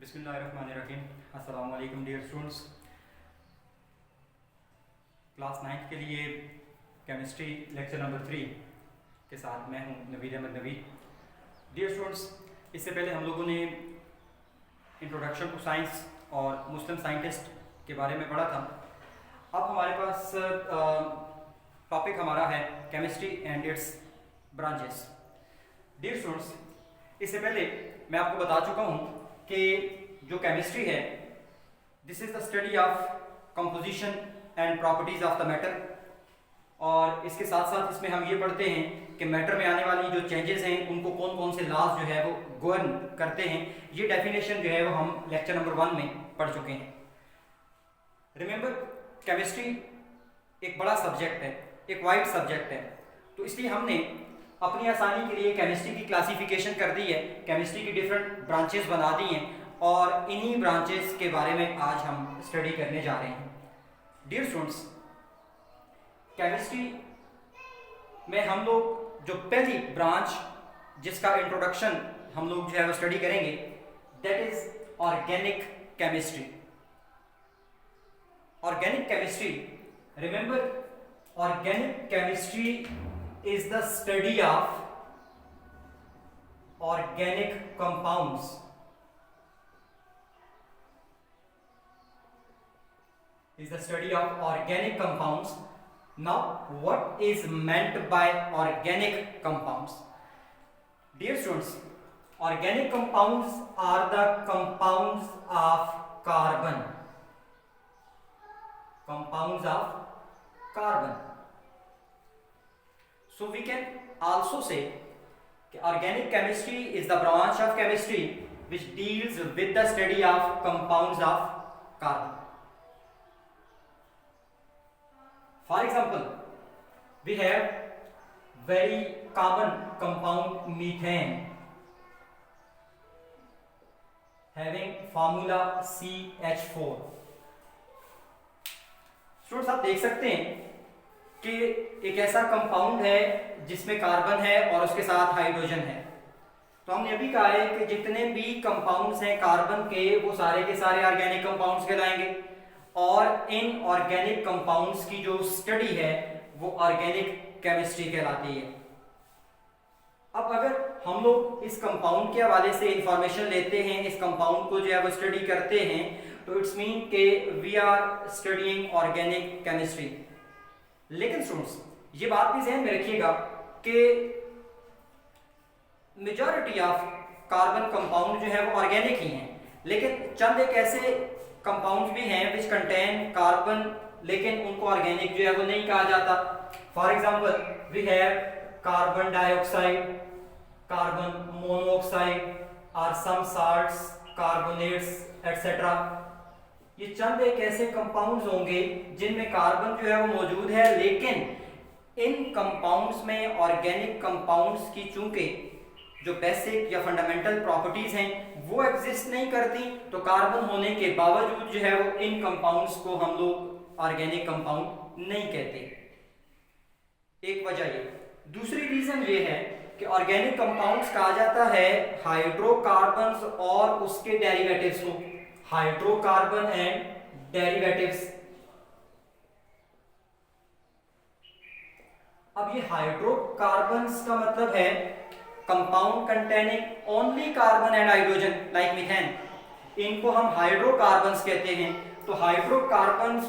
बिस्मिल्लाहिर्रहमानिर्रहीम। अस्सलाम वालेकुम डियर स्टूडेंट्स। क्लास 9 के लिए केमिस्ट्री लेक्चर नंबर 3 के साथ मैं हूं नवीद अहमद नवीद। डियर स्टूडेंट्स, इससे पहले हम लोगों ने इंट्रोडक्शन टू साइंस और मुस्लिम साइंटिस्ट के बारे में पढ़ा था। अब हमारे पास टॉपिक हमारा है chemistry and its branches. Dear students, इससे पहले मैं आपको बता चुका हूं कि जो केमिस्ट्री है this is the study of composition and properties of the matter, और इसके साथ साथ इसमें हम ये पढ़ते हैं कि मैटर में आने वाली जो चेंजेस हैं उनको कौन कौन से लॉज जो है वो गवर्न करते हैं। ये डेफिनेशन जो है वो हम लेक्चर नंबर 1 में पढ़ चुके हैं। रिमेंबर, केमिस्ट्री एक बड़ा सब्जेक्ट है, एक वाइड सब्जेक्ट है, तो इसलिए हमने अपनी आसानी के लिए केमिस्ट्री की क्लासिफिकेशन कर दी है, केमिस्ट्री की डिफरेंट ब्रांचेस बना दी हैं और इन्हीं ब्रांचेस के बारे में आज हम स्टडी करने जा रहे हैं। डियर स्टूडेंट्स, केमिस्ट्री में हम लोग जो पहली ब्रांच जिसका इंट्रोडक्शन हम लोग जो है वो स्टडी करेंगे that is organic chemistry. Organic chemistry, remember, organic chemistry is the study of organic compounds. Is the study of organic compounds. Now, what is meant by organic compounds? Dear students, organic compounds are the compounds of carbon. Compounds of carbon. So we can also say that organic chemistry is the branch of chemistry which deals with the study of compounds of carbon. For example, we have very common compound methane having formula CH4. Students, आप देख सकते हैं कि एक ऐसा compound है जिसमें carbon है और उसके साथ हाइड्रोजन है। तो हमने अभी कहा है कि जितने भी कंपाउंड्स हैं कार्बन के वो सारे के सारे ऑर्गेनिक कंपाउंड्स कहलाएंगे, और इन ऑर्गेनिक कंपाउंड्स की जो स्टडी है वो ऑर्गेनिक केमिस्ट्री कहलाती है। अब अगर हम लोग इस कंपाउंड के हवाले से इंफॉर्मेशन लेते हैं, इस कंपाउंड को जो है वो स्टडी करते हैं, तो इट्स मीन के we are studying organic chemistry. लेकिन स्टूडेंट्स, ये बात भी ध्यान में रखिएगा कि मेजॉरिटी ऑफ कार्बन कंपाउंड जो है वो ऑर्गेनिक ही हैं, लेकिन चंद एक ऐसे कंपाउंड भी हैं विच कंटेन कार्बन, लेकिन उनको ऑर्गेनिक जो है वो नहीं कहा जाता। For example, we have carbon dioxide, carbon monoxide और सम साल्ट्स, कार्बोनेट्स एटसेट्रा। ये चंद एक ऐसे कंपाउंड्स होंगे जिनमें कार्बन जो है वो मौजूद है, लेकिन इन कंपाउंड्स में ऑर्गेनिक कंपाउंड्स की चूंकि जो बेसिक या फंडामेंटल प्रॉपर्टीज हैं वो एग्जिस्ट नहीं करती, तो कार्बन होने के बावजूद जो है वो इन कंपाउंड्स को हम लोग ऑर्गेनिक कंपाउंड नहीं कहते। एक वजह ये। दूसरी रीजन ये है कि ऑर्गेनिक कंपाउंड्स कहा जाता है हाइड्रोकार्बन्स और उसके डेरिवेटिव्स को, हाइड्रोकार्बन एंड डेरिवेटिव्स। अब ये हाइड्रोकार्बन्स का मतलब है compound containing only carbon and hydrogen like methane. इनको हम हाइड्रोकार्बन्स कहते हैं। तो हाइड्रोकार्बन्स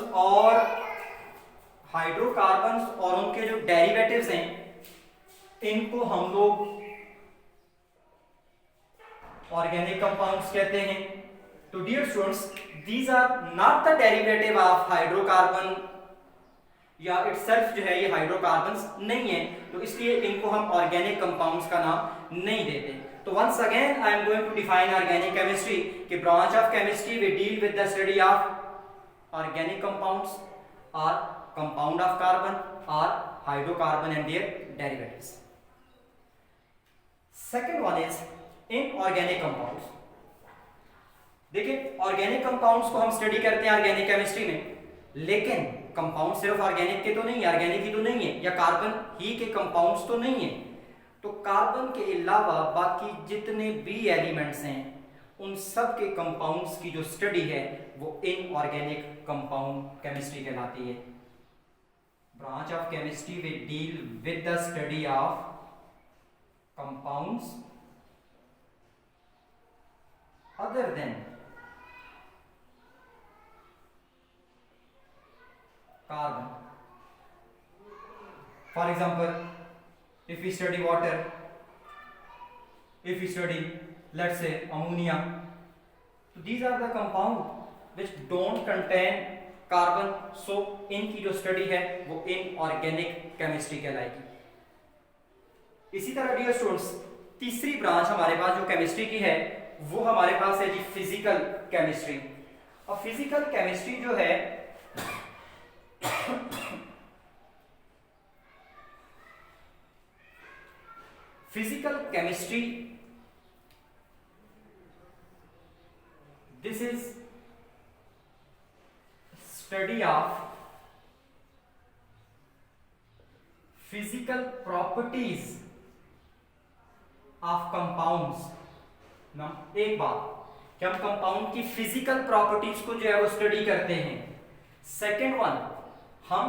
और उनके जो डेरिवेटिव्स हैं इनको हम लोग ऑर्गेनिक कंपाउंड्स कहते हैं। तो dear students, these are not the derivative of hydrocarbon, या इटसेल्फ जो है ये हाइड्रोकार्बन्स नहीं है, तो इसलिए इनको हम ऑर्गेनिक कंपाउंड्स का नाम नहीं देते। तो once again I am going to define organic chemistry कि branch of chemistry we deal with the study of organic compounds और कंपाउंड ऑफ कार्बन और hydrocarbon and their derivatives. Second one is inorganic compounds. देखिए, organic compounds को हम study करते हैं organic chemistry में, लेकिन कंपाउंड सिर्फ ऑर्गेनिक के तो नहीं है, ऑर्गेनिक ही तो नहीं है, या कार्बन ही के कंपाउंड्स तो नहीं है। तो कार्बन के अलावा बाकी जितने भी एलिमेंट्स हैं उन सब के कंपाउंड्स की जो स्टडी है वो इनऑर्गेनिक कंपाउंड केमिस्ट्री कहलाती है। Branch of chemistry will deal with the study of compounds other than carbon. For example, if we study water, if we study, let's say, ammonia, so these are the compound which don't contain carbon, so इनकी जो study है वो inorganic chemistry कहलाएगी। इसी तरह dear students, तीसरी branch हमारे पास जो केमिस्ट्री की है वो हमारे पास है जी फिजिकल केमिस्ट्री। और फिजिकल केमिस्ट्री जो है physical chemistry, this is study of physical properties of compounds. ना एक बात कि हम कंपाउंड की फिजिकल प्रॉपर्टीज को जो है वो स्टडी करते हैं। सेकेंड वन, हम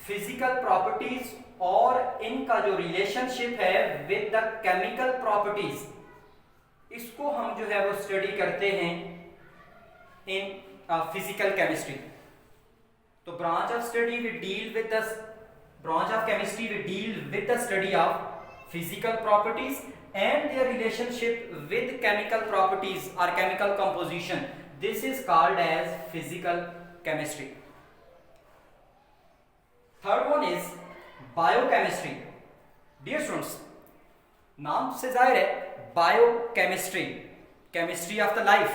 फिजिकल प्रॉपर्टीज और इनका जो रिलेशनशिप है विद द केमिकल प्रॉपर्टीज, इसको हम जो है वो स्टडी करते हैं इन फिजिकल केमिस्ट्री। तो branch of study will deal with the branch of chemistry will deal with the study of physical properties and their relationship with chemical properties or chemical composition. This is called as physical chemistry. Third one is biochemistry. Dear students, नाम से जाहिर है biochemistry, chemistry of the life.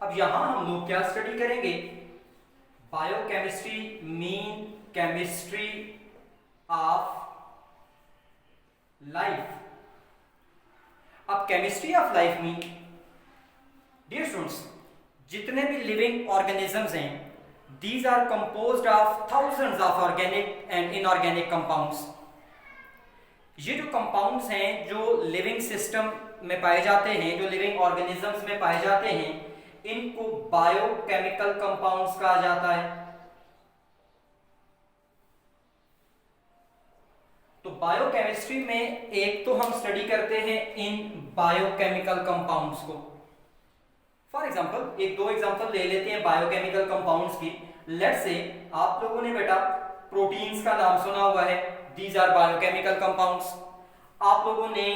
अब यहां हम लोग क्या study करेंगे? Biochemistry mean chemistry of life. अब chemistry of life mean dear students, जितने भी लिविंग ऑर्गेनिजम्स हैं, these are composed of thousands of organic and inorganic compounds. ये जो कंपाउंड्स हैं जो लिविंग सिस्टम में पाए जाते हैं, जो लिविंग ऑर्गेनिजम्स में पाए जाते हैं, इनको बायोकेमिकल कंपाउंड्स कहा जाता है। तो बायोकेमिस्ट्री में एक तो हम स्टडी करते हैं इन बायोकेमिकल कंपाउंड्स को। फॉर एग्जांपल एक दो एग्जांपल ले लेते हैं बायोकेमिकल कंपाउंड्स की। लेट्स से आप लोगों ने बेटा प्रोटीन्स का नाम सुना हुआ है, दीज आर बायोकेमिकल कंपाउंड्स। आप लोगों ने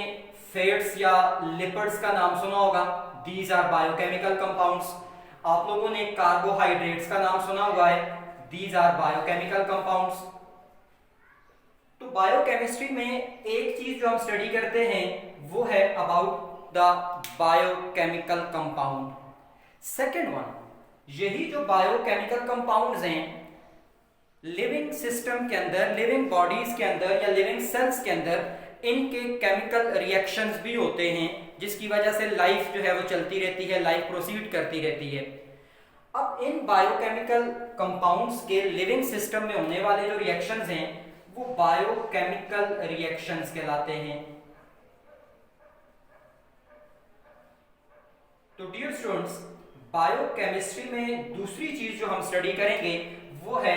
फैट्स या लिपिड्स का नाम सुना होगा, दीज आर बायोकेमिकल कंपाउंड्स। आप लोगों ने कार्बोहाइड्रेट्स का नाम सुना हुआ है, दीज आर बायोकेमिकल कंपाउंड्स। तो बायोकेमिस्ट्री में एक चीज जो हम स्टडी करते हैं वो है about the biochemical compound. Second one, यही जो बायोकेमिकल कंपाउंड्स हैं लिविंग सिस्टम के अंदर, लिविंग बॉडीज के अंदर या लिविंग सेल्स के अंदर, इनके केमिकल रिएक्शंस भी होते हैं जिसकी वजह से लाइफ जो है वो चलती रहती है, लाइफ प्रोसीड करती रहती है। अब इन बायोकेमिकल कंपाउंड्स के लिविंग सिस्टम में होने वाले जो रिएक्शंस हैं वो बायोकेमिकल रिएक्शंस कहलाते हैं। तो डियर स्टूडेंट्स, बायोकेमिस्ट्री में दूसरी चीज जो हम स्टडी करेंगे वो है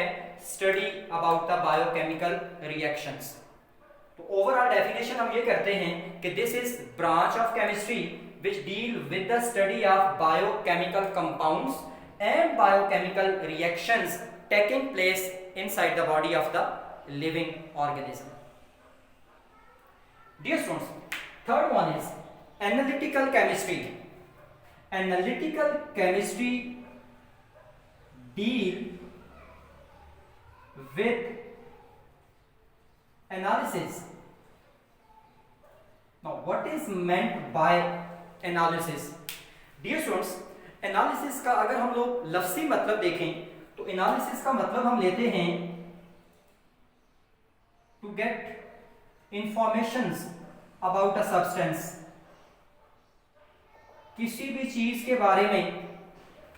study about the biochemical reactions. तो ओवरऑल डेफिनेशन हम ये करते हैं कि this is branch of chemistry which deal with the study of biochemical compounds and biochemical reactions taking place inside the body of the living organism. Dear students, third one is analytical chemistry. Analytical chemistry deal with analysis. Now what is meant by analysis? Dear students, analysis का अगर हम लोग लफ्ज़ी मतलब देखें तो analysis का मतलब हम लेते हैं to get informations about a substance। किसी भी चीज के बारे में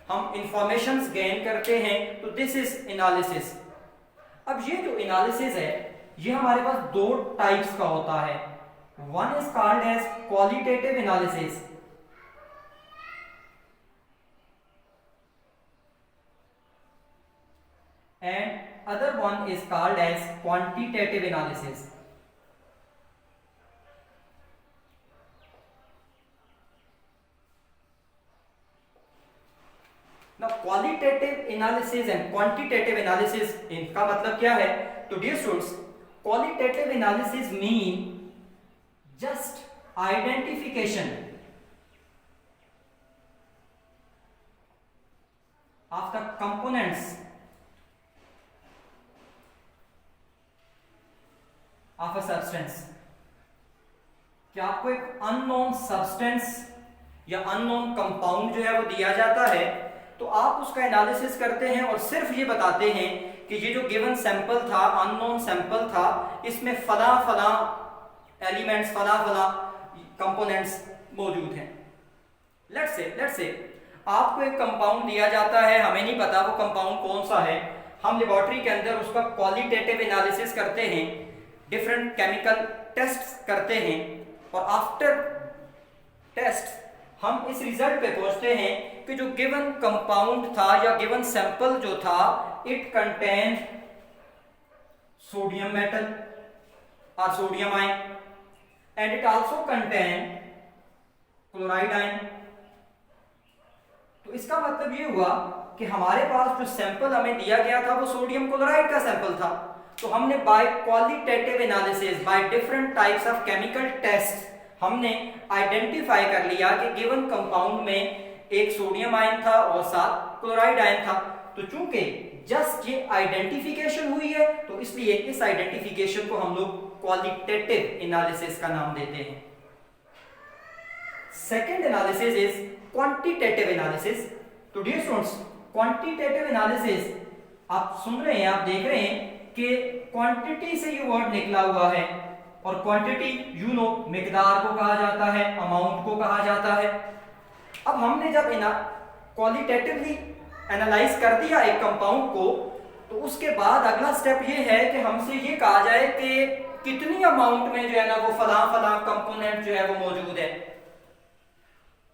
हम इंफॉर्मेशंस गेन करते हैं तो दिस इज एनालिसिस। अब ये जो एनालिसिस है ये हमारे पास दो टाइप्स का होता है। One is called as qualitative analysis other one is called as quantitative analysis. Now qualitative analysis and quantitative analysis इनका मतलब क्या है? तो dear students, qualitative analysis mean just identification of the components of a substance. कि आपको एक unknown substance या unknown compound जो है वो दिया जाता है, तो आप उसका एनालिसिस करते हैं और सिर्फ ये बताते हैं कि ये जो गिवन सैंपल था, अननोन सैंपल था, इसमें फला फला एलिमेंट्स, फला फला कंपोनेंट्स मौजूद हैं. लेट्स से आपको एक कंपाउंड दिया जाता है, हमें नहीं पता वो कंपाउंड कौन सा है, हम लेबोरेटरी के अंदर उसका क्वालिटेटिव एनालिसिस करते हैं, डिफरेंट केमिकल टेस्ट करते हैं, और आफ्टर टेस्ट हम इस रिजल्ट पे पहुंचते हैं कि जो गिवन कंपाउंड था या गिवन सैंपल जो था, इट कंटेन सोडियम मेटल और sodium ion, and it also contain chloride ion. तो इसका मतलब ये हुआ कि हमारे पास जो सैंपल हमें दिया गया था वो सोडियम क्लोराइड का सैंपल था. तो हमने by qualitative analysis, by different types of chemical test, हमने आइडेंटिफाई कर लिया कि गिवन कंपाउंड में एक सोडियम आयन था और साथ क्लोराइड आयन था. तो चूंकि जस्ट ये आइडेंटिफिकेशन हुई है, तो इसलिए इस आइडेंटिफिकेशन को हम लोग क्वालिटेटिव एनालिसिस का नाम देते हैं. Second analysis is quantitative analysis. तो डियर स्टूडेंट्स, क्वांटिटेटिव एनालिसिस आप सुन रहे हैं, आप देख रहे हैं कि क्वांटिटी से ये वर्ड निकला हुआ है, और क्वांटिटी यू नो मिकदार को कहा जाता है, अमाउंट को कहा जाता है. अब हमने जब क्वालिटेटिवली एनालाइज कर दिया एक कंपाउंड को, तो उसके बाद अगला स्टेप ये है कि हमसे ये कहा जाए कि कितनी अमाउंट में जो है ना वो फला फला कंपोनेंट जो है वो मौजूद है.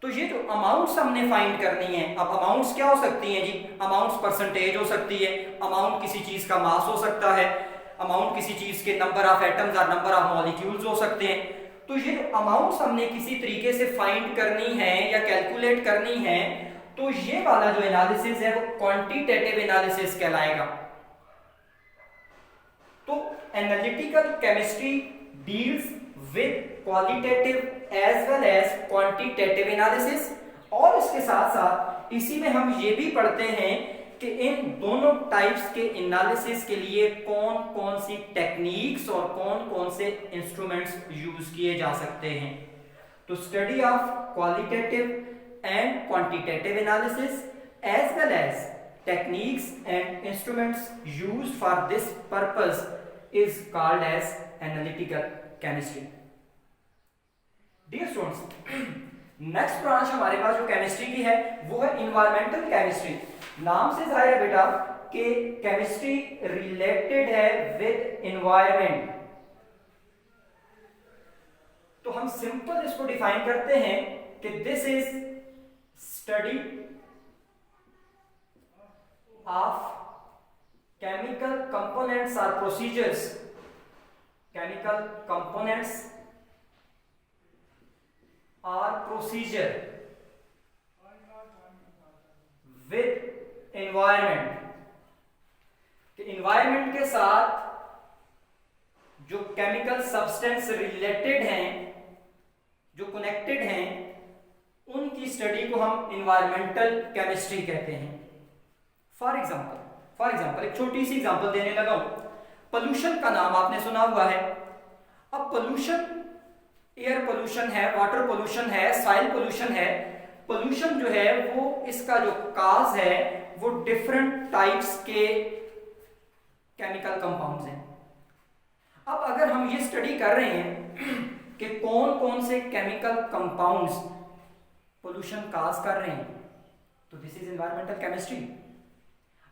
तो ये जो अमाउंट्स हमने फाइंड करनी है, अब अमाउंट्स क्या हो सकती हैं जी? अमाउंट्स परसेंटेज हो सकती है, अमाउंट किसी चीज का मास हो सकता है, अमाउंट किसी चीज के नंबर ऑफ एटम्स और नंबर ऑफ मॉलिक्यूल्स हो सकते हैं. तो ये अमाउंट्स हमने किसी तरीके से फाइंड करनी है या कैलकुलेट करनी है, तो ये वाला जो एनालिसिस है वो क्वांटिटेटिव एनालिसिस कहलाएगा. तो analytical chemistry deals with qualitative as well as quantitative analysis, और इसके साथ साथ इसी में हम ये भी पढ़ते हैं कि इन दोनों टाइप्स के एनालिसिस के लिए कौन कौन सी टेक्निक्स और कौन कौन से इंस्ट्रूमेंट्स यूज किए जा सकते हैं. तो study of qualitative and quantitative analysis as well as techniques and instruments used for this purpose is called as analytical chemistry. Dear students, next branch हमारे पास जो केमिस्ट्री की है वो है इन्वायरमेंटल केमिस्ट्री. नाम से जाहिर है बेटा कि केमिस्ट्री रिलेटेड है विद एनवायरनमेंट. तो हम सिंपल इसको डिफाइन करते हैं कि this is study of chemical components और प्रोसीजर्स, केमिकल कंपोनेंट्स और प्रोसीजर विद एनवायरनमेंट. कि एनवायरनमेंट के साथ जो केमिकल सब्सटेंस रिलेटेड हैं, जो कनेक्टेड हैं, उनकी स्टडी को हम एनवायरमेंटल केमिस्ट्री कहते हैं. फॉर एग्जांपल एक छोटी सी एग्जांपल देने लगा हूं. पोल्यूशन का नाम आपने सुना हुआ है. अब पोल्यूशन, एयर पोल्यूशन है, वाटर पोल्यूशन है, सॉइल पोल्यूशन है. पोल्यूशन जो है वो, इसका जो काज है वो डिफरेंट टाइप्स के केमिकल कंपाउंड्स हैं. अब अगर हम ये स्टडी कर रहे हैं कि कौन कौन से केमिकल कंपाउंड्स पोल्यूशन काज कर रहे हैं, तो दिस इज एनवायरमेंटल केमिस्ट्री.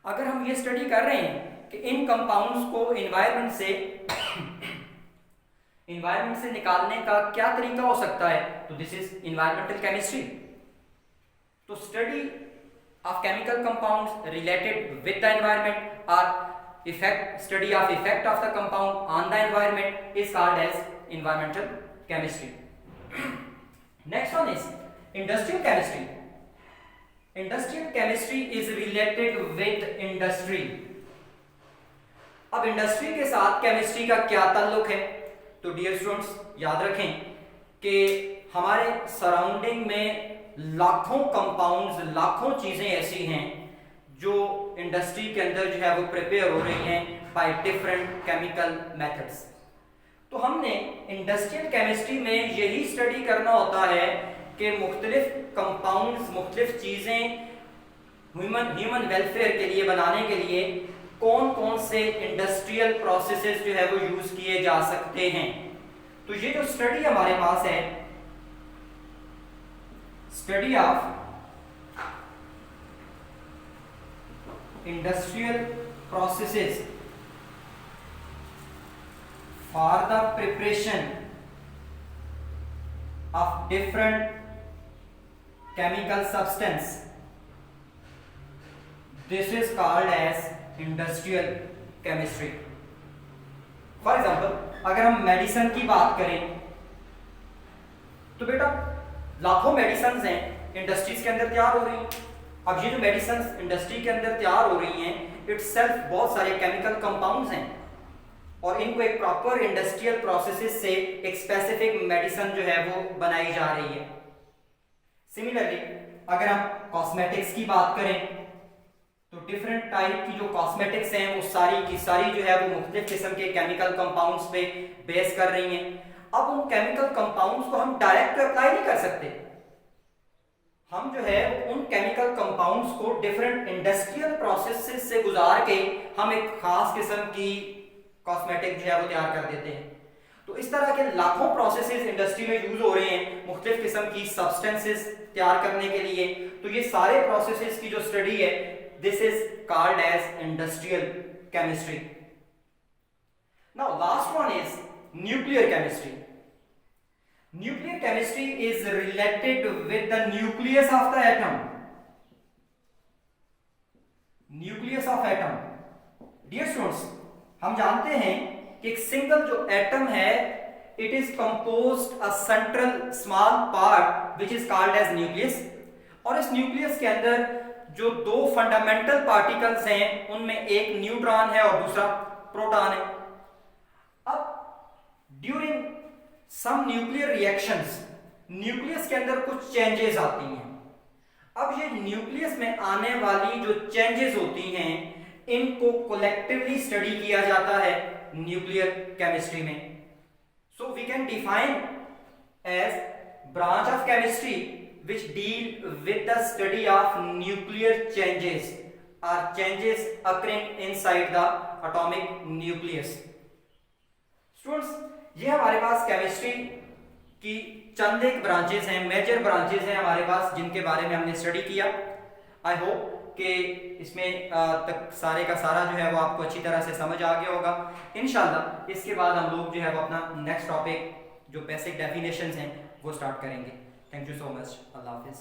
अगर हम ये स्टडी कर रहे हैं कि इन कंपाउंड्स को एनवायरनमेंट से निकालने का क्या तरीका हो सकता है, तो दिस इज एनवायरमेंटल केमिस्ट्री. तो study of chemical compounds related with the environment और study of effect of the compound on the environment is called as environmental chemistry. Next one is industrial chemistry. Industrial chemistry is related with industry. अब industry के साथ chemistry का क्या ताल्लुक है? तो dear students याद रखें कि हमारे सराउंडिंग में लाखों कंपाउंड्स, लाखों चीजें ऐसी हैं जो इंडस्ट्री के अंदर जो है वो प्रिपेयर हो रही हैं बाय डिफरेंट केमिकल मेथड्स। तो हमने इंडस्ट्रियल केमिस्ट्री में यही स्टडी करना होता है कि मुख्तलिफ कंपाउंड्स, मुख्तलिफ चीजें ह्यूमन वेलफेयर के लिए बनाने के लिए कौन कौन से इंडस्ट्रियल प्रोसेसेस जो है वो यूज किए जा सकते हैं। तो ये जो स्टडी हमारे पास है, study of industrial processes for the preparation of different chemical substance, this is called as industrial chemistry. For example, अगर हम मेडिसिन की बात करें तो बेटा लाखों मेडिसिन हैं इंडस्ट्रीज के अंदर तैयार हो रही हैं। अब ये जो मेडिसिन इंडस्ट्री के अंदर तैयार हो रही हैं इटसेल्फ बहुत सारे केमिकल कंपाउंड्स हैं और इनको एक प्रॉपर इंडस्ट्रियल प्रोसेसेस से एक स्पेसिफिक मेडिसिन जो है वो बनाई जा रही है। सिमिलरली अगर हम कॉस्मेटिक्स की बात करें तो डिफरेंट टाइप की जो कॉस्मेटिक्स हैं वो सारी की सारी जो है वो मुख्तलिफ किस्म के केमिकल कंपाउंड्स पे बेस कर रही हैं। अब उन केमिकल कंपाउंड्स को हम डायरेक्ट अप्लाई नहीं कर सकते, हम जो है उन केमिकल कंपाउंड्स को डिफरेंट इंडस्ट्रियल प्रोसेसेस से गुजार के हम एक खास किस्म की कॉस्मेटिक जो है वो तैयार कर देते हैं। तो इस तरह के लाखों प्रोसेसेस इंडस्ट्री में यूज हो रहे हैं मुख्तलिफ किस्म की सब्सटेंसेस तैयार करने के लिए। तो ये सारे प्रोसेसेस की जो स्टडी है this is called as industrial chemistry. Now last one is nuclear chemistry. Nuclear chemistry is related with the nucleus of the atom. Nucleus of atom. Dear students, हम जानते हैं कि एक सिंगल जो एटम है it is composed a central small part which is called as nucleus. और इस nucleus के अंदर जो दो फंडामेंटल पार्टिकल्स हैं उनमें एक न्यूट्रॉन है और दूसरा प्रोटॉन है. अब during some nuclear reactions nucleus के अंदर कुछ चेंजेस आती हैं. अब ये न्यूक्लियस में आने वाली जो चेंजेस होती हैं इनको कलेक्टिवली स्टडी किया जाता है न्यूक्लियर केमिस्ट्री में. So we can define as branch of chemistry which deal with the study of nuclear changes or changes occurring inside the atomic nucleus. Students, ये हमारे पास केमिस्ट्री की चंद एक ब्रांचेस हैं, मेजर ब्रांचेस हैं हमारे पास जिनके बारे में हमने स्टडी किया. आई होप कि इसमें तक सारे का सारा जो है वो आपको अच्छी तरह से समझ आ गया होगा. इंशाल्लाह इसके बाद हम लोग जो है वो अपना नेक्स्ट टॉपिक जो बेसिक डेफिनेशंस हैं वो स्टार्ट करेंगे. Thank you so much. Allah Hafiz.